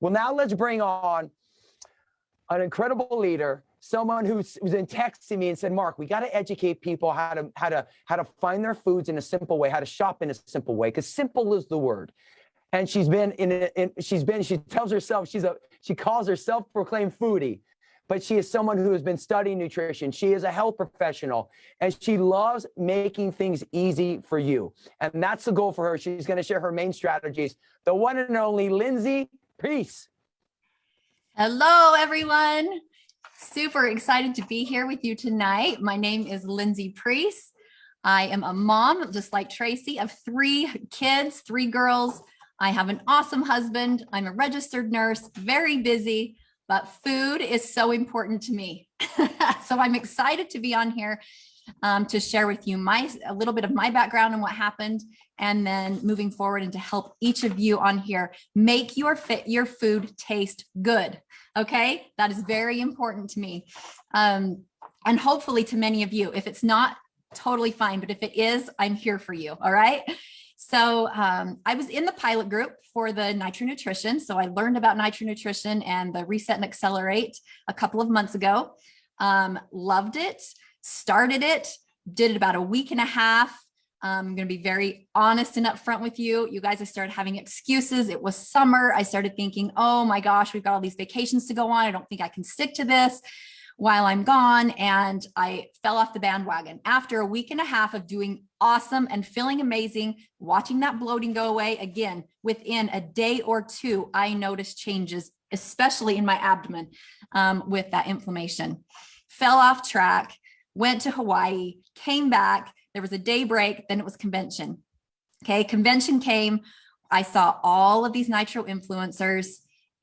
Well, now let's bring on an incredible leader, someone who's been texting me and said, Mark, we got to educate people how to find their foods in a simple way, how to shop in a simple way, because simple is the word. And she tells herself she calls herself proclaimed foodie, but she is someone who has been studying nutrition. She is a health professional, and she loves making things easy for you. And that's the goal for her. She's going to share her main strategies. The one and only Lindsey Preese. Hello, everyone. Super excited to be here with you tonight. My name is Lindsey Preese. I am a mom, just like Tracy, of 3 kids, 3 girls. I have an awesome husband. I'm a registered nurse, very busy, but food is so important to me. So I'm excited to be on here to share with you a little bit of my background and what happened, and then moving forward and to help each of you on here make your food taste good. Okay, that is very important to me, and hopefully to many of you. If it's not, totally fine, but if it is, I'm here for you. All right. So I was in the pilot group for the Nitro Nutrition. So I learned about Nitro Nutrition and the Reset and Accelerate a couple of months ago. Loved it, started it, did it about a week and a half. I'm going to be very honest and upfront with you. You guys, I started having excuses. It was summer. I started thinking, oh my gosh, we've got all these vacations to go on. I don't think I can stick to this while I'm gone. And I fell off the bandwagon after a week and a half of doing awesome and feeling amazing, watching that bloating go away. Again, within a day or 2, I noticed changes, especially in my abdomen with that inflammation. Fell off track, went to Hawaii, came back. There was a day break, then it was convention. Okay, convention came. I saw all of these Nitro influencers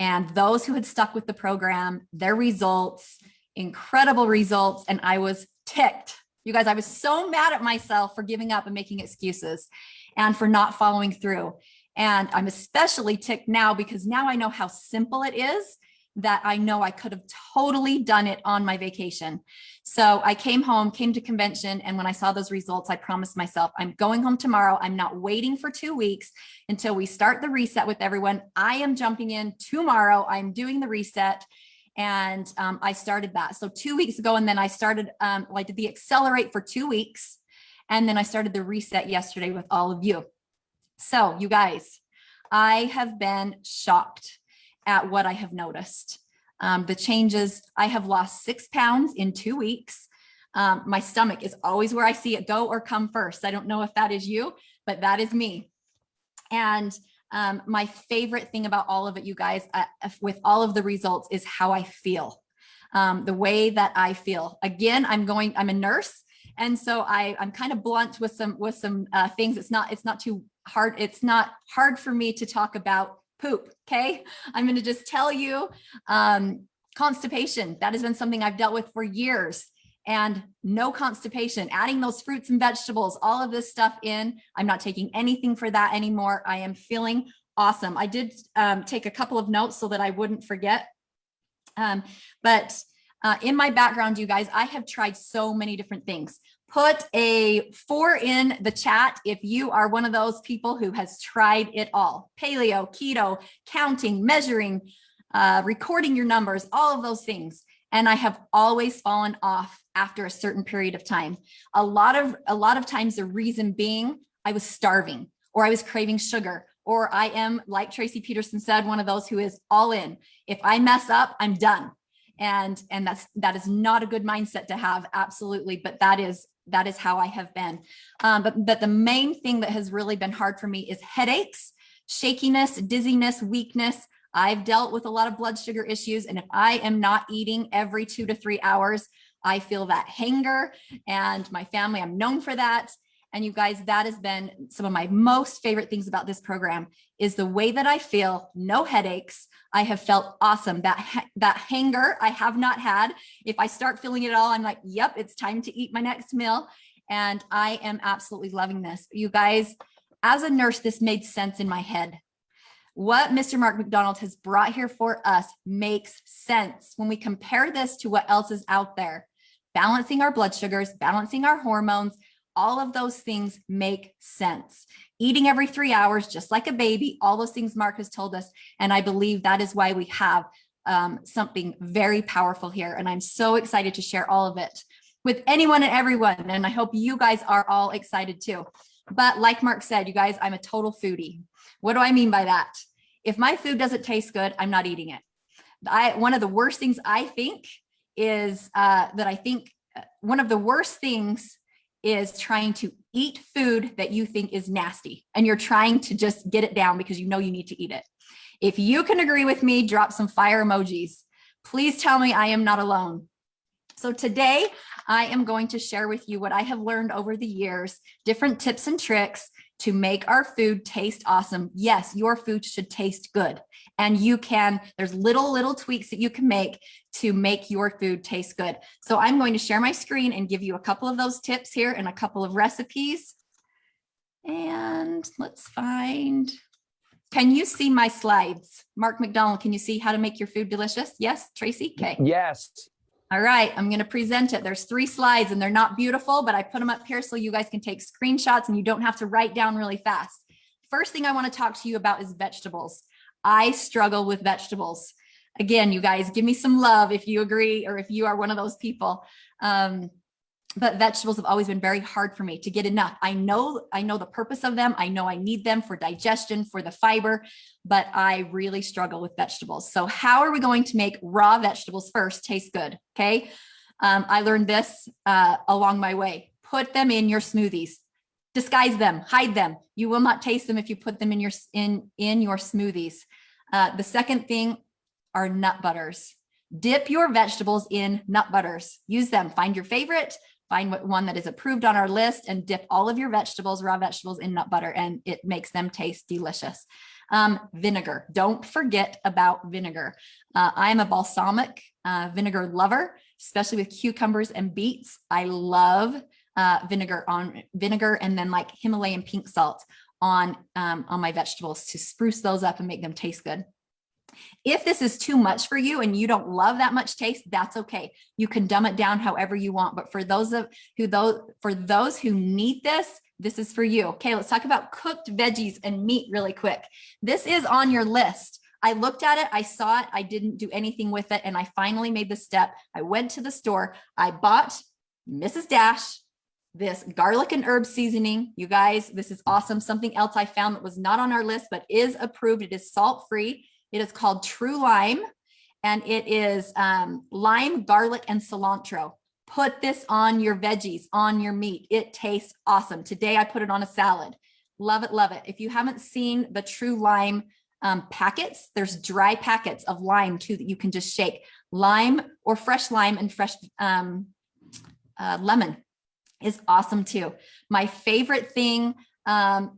and those who had stuck with the program, their results, incredible results. And I was ticked. You guys, I was so mad at myself for giving up and making excuses and for not following through. And I'm especially ticked now because now I know how simple it is, that I know I could have totally done it on my vacation. So I came home, came to convention. And when I saw those results, I promised myself, I'm going home tomorrow. I'm not waiting for 2 weeks until we start the reset with everyone. I am jumping in tomorrow. I'm doing the reset. And I started that. So 2 weeks ago, and then I started, I did the Accelerate for 2 weeks. And then I started the reset yesterday with all of you. So you guys, I have been shocked at what I have noticed. The changes, I have lost 6 pounds in 2 weeks. My stomach is always where I see it go or come first. I don't know if that is you, but that is me. And my favorite thing about all of it, you guys, with all of the results, is how I feel, the way that I feel. Again, I'm a nurse. And so I'm kind of blunt with some things. It's not too hard. It's not hard for me to talk about poop. Okay. I'm going to just tell you, constipation, that has been something I've dealt with for years, and no constipation, adding those fruits and vegetables, all of this stuff in. I'm not taking anything for that anymore. I am feeling awesome. I did take a couple of notes so that I wouldn't forget. But in my background, you guys, I have tried so many different things. Put a 4 in the chat if you are one of those people who has tried it all. Paleo, keto, counting, measuring, recording your numbers, all of those things. And I have always fallen off after a certain period of time. A lot of times the reason being I was starving, or I was craving sugar, or I am, like Tracy Peterson said, one of those who is all in. If I mess up, I'm done. And that is not a good mindset to have, absolutely. But that is how I have been. But the main thing that has really been hard for me is headaches, shakiness, dizziness, weakness. I've dealt with a lot of blood sugar issues. And if I am not eating every 2 to 3 hours, I feel that hunger, and my family, I'm known for that. And you guys, that has been some of my most favorite things about this program, is the way that I feel, no headaches. I have felt awesome. That hunger I have not had. If I start feeling it all, I'm like, yep, it's time to eat my next meal. And I am absolutely loving this. You guys, as a nurse, this made sense in my head. What Mr. Mark McDonald has brought here for us makes sense when we compare this to what else is out there. Balancing our blood sugars, balancing our hormones, all of those things make sense. eating every 3 hours, just like a baby. All those things Mark has told us. And I believe that is why we have something very powerful here. And I'm so excited to share all of it with anyone and everyone. And I hope you guys are all excited too. But like Mark said, you guys, I'm a total foodie. What do I mean by that? If my food doesn't taste good, I'm not eating it. One of the worst things I think is one of the worst things is trying to eat food that you think is nasty and you're trying to just get it down because you know you need to eat it. If you can agree with me, drop some fire emojis. Please tell me I am not alone. So today I am going to share with you what I have learned over the years, different tips and tricks to make our food taste awesome. Yes, your food should taste good. And there's little tweaks that you can make to make your food taste good. So I'm going to share my screen and give you a couple of those tips here and a couple of recipes. And let's find, can you see my slides? Mark McDonald, can you see how to make your food delicious? Yes, Tracy? Okay. Yes. All right, I'm going to present it. There's 3 slides and they're not beautiful, but I put them up here so you guys can take screenshots and you don't have to write down really fast. First thing I want to talk to you about is vegetables. I struggle with vegetables. Again, you guys, give me some love if you agree or if you are one of those people. But vegetables have always been very hard for me to get enough. I know the purpose of them. I know I need them for digestion, for the fiber, but I really struggle with vegetables. So how are we going to make raw vegetables first taste good? Okay. I learned this along my way. Put them in your smoothies. Disguise them, hide them. You will not taste them if you put them in your smoothies. The second thing are nut butters. Dip your vegetables in nut butters. Use them. Find your favorite. Find one that is approved on our list and dip all of your vegetables, raw vegetables, in nut butter, and it makes them taste delicious. Vinegar. Don't forget about vinegar. I am a balsamic vinegar lover, especially with cucumbers and beets. I love vinegar and then like Himalayan pink salt on my vegetables to spruce those up and make them taste good. If this is too much for you and you don't love that much taste, that's okay. You can dumb it down however you want. But for those who need this, this is for you. Okay, let's talk about cooked veggies and meat really quick. This is on your list. I looked at it, I saw it, I didn't do anything with it, and I finally made the step. I went to the store, I bought Mrs. Dash, this garlic and herb seasoning. You guys, this is awesome. Something else I found that was not on our list, but is approved. It is salt-free. It is called True Lime, and it is lime, garlic, and cilantro. Put this on your veggies, on your meat. It tastes awesome. Today, I put it on a salad. Love it, love it. If you haven't seen the True Lime packets, there's dry packets of lime too that you can just shake. Lime or fresh lime and fresh lemon is awesome too. My favorite thing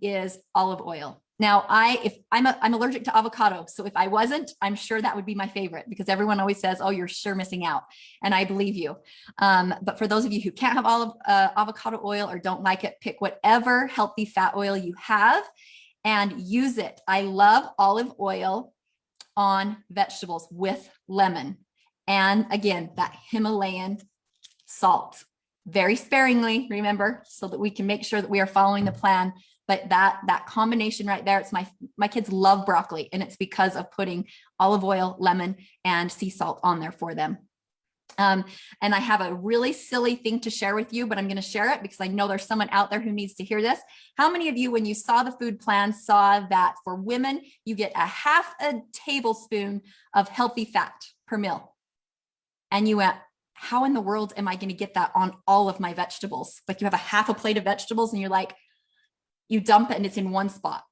is olive oil. Now, I'm allergic to avocado. So if I wasn't, I'm sure that would be my favorite because everyone always says, oh, you're sure missing out. And I believe you. But for those of you who can't have avocado oil or don't like it, pick whatever healthy fat oil you have and use it. I love olive oil on vegetables with lemon. And again, that Himalayan salt, very sparingly, remember, so that we can make sure that we are following the plan. But that combination right there, it's my kids love broccoli, and it's because of putting olive oil, lemon, and sea salt on there for them. And I have a really silly thing to share with you, but I'm going to share it because I know there's someone out there who needs to hear this. How many of you, when you saw the food plan, saw that for women, you get a half a tablespoon of healthy fat per meal? And you went, how in the world am I going to get that on all of my vegetables? Like you have a half a plate of vegetables and you're like, you dump it and it's in one spot.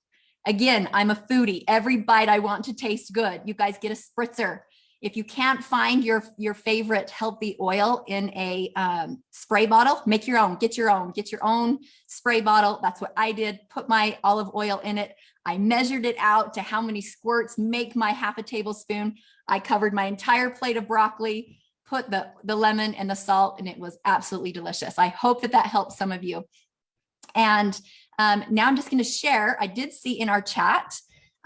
Again, I'm a foodie. Every bite I want to taste good. You guys get a spritzer. If you can't find your favorite healthy oil in a spray bottle, make your own. Get your own spray bottle. That's what I did. Put my olive oil in it. I measured it out to how many squirts make my half a tablespoon. I covered my entire plate of broccoli, put the lemon and the salt, and it was absolutely delicious. I hope that helps some of you. And now I'm just going to share. I did see in our chat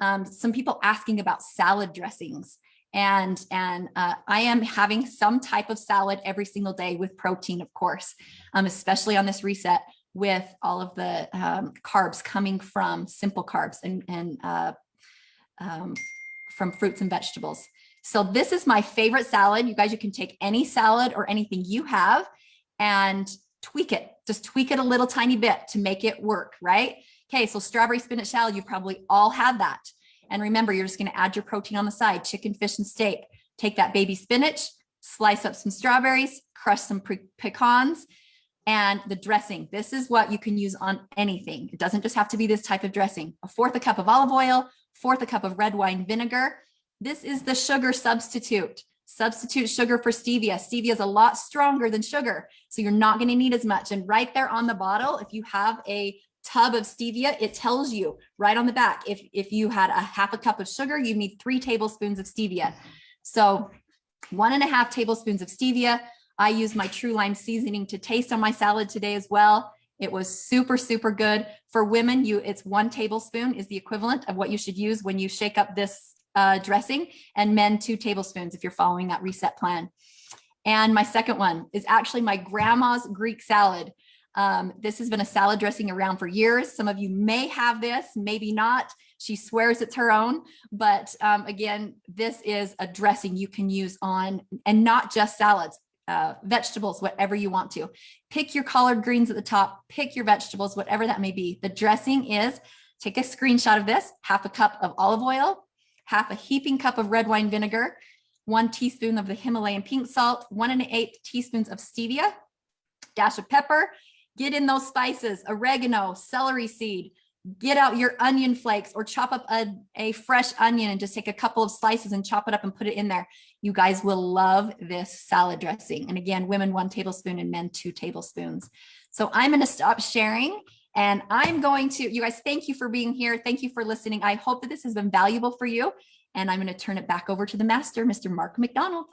some people asking about salad dressings. And I am having some type of salad every single day with protein, of course, especially on this reset. with all of the carbs coming from simple carbs and from fruits and vegetables. So this is my favorite salad. You guys, you can take any salad or anything you have and tweak it. Just tweak it a little tiny bit to make it work, right? Okay, so strawberry spinach salad, you probably all had that. And remember, you're just going to add your protein on the side, chicken, fish, and steak. Take that baby spinach, slice up some strawberries, crush some pecans, and the dressing. This is what you can use on anything. It doesn't just have to be this type of dressing. 1/4 cup of olive oil, 1/4 cup of red wine vinegar. This is the sugar substitute. Substitute sugar for stevia. Stevia is a lot stronger than sugar, so you're not going to need as much. And right there on the bottle, if you have a tub of stevia, it tells you right on the back, if you had 1/2 cup of sugar, you need 3 tablespoons of stevia. So 1.5 tablespoons of stevia. I use my True Lime seasoning to taste on my salad today as well. It was super, super good. For women, it's 1 tablespoon is the equivalent of what you should use when you shake up this dressing, and men 2 tablespoons if you're following that reset plan. And my second one is actually my grandma's Greek salad. This has been a salad dressing around for years. Some of you may have this, maybe not. She swears it's her own, but again, this is a dressing you can use on, and not just salads, vegetables, whatever you want to. Pick your collard greens at the top, pick your vegetables, whatever that may be. The dressing is, take a screenshot of this, 1/2 cup of olive oil, 1/2 heaping cup of red wine vinegar, 1 teaspoon of the Himalayan pink salt, 1 1/8 teaspoons of stevia, dash of pepper. Get in those spices, oregano, celery seed, get out your onion flakes, or chop up a fresh onion and just take a couple of slices and chop it up and put it in there. You guys will love this salad dressing. And again, women 1 tablespoon and men 2 tablespoons. So I'm going to stop sharing, and I'm going to, you guys, thank you for being here. Thank you for listening. I hope that this has been valuable for you. And I'm going to turn it back over to the master, Mr. Mark McDonald.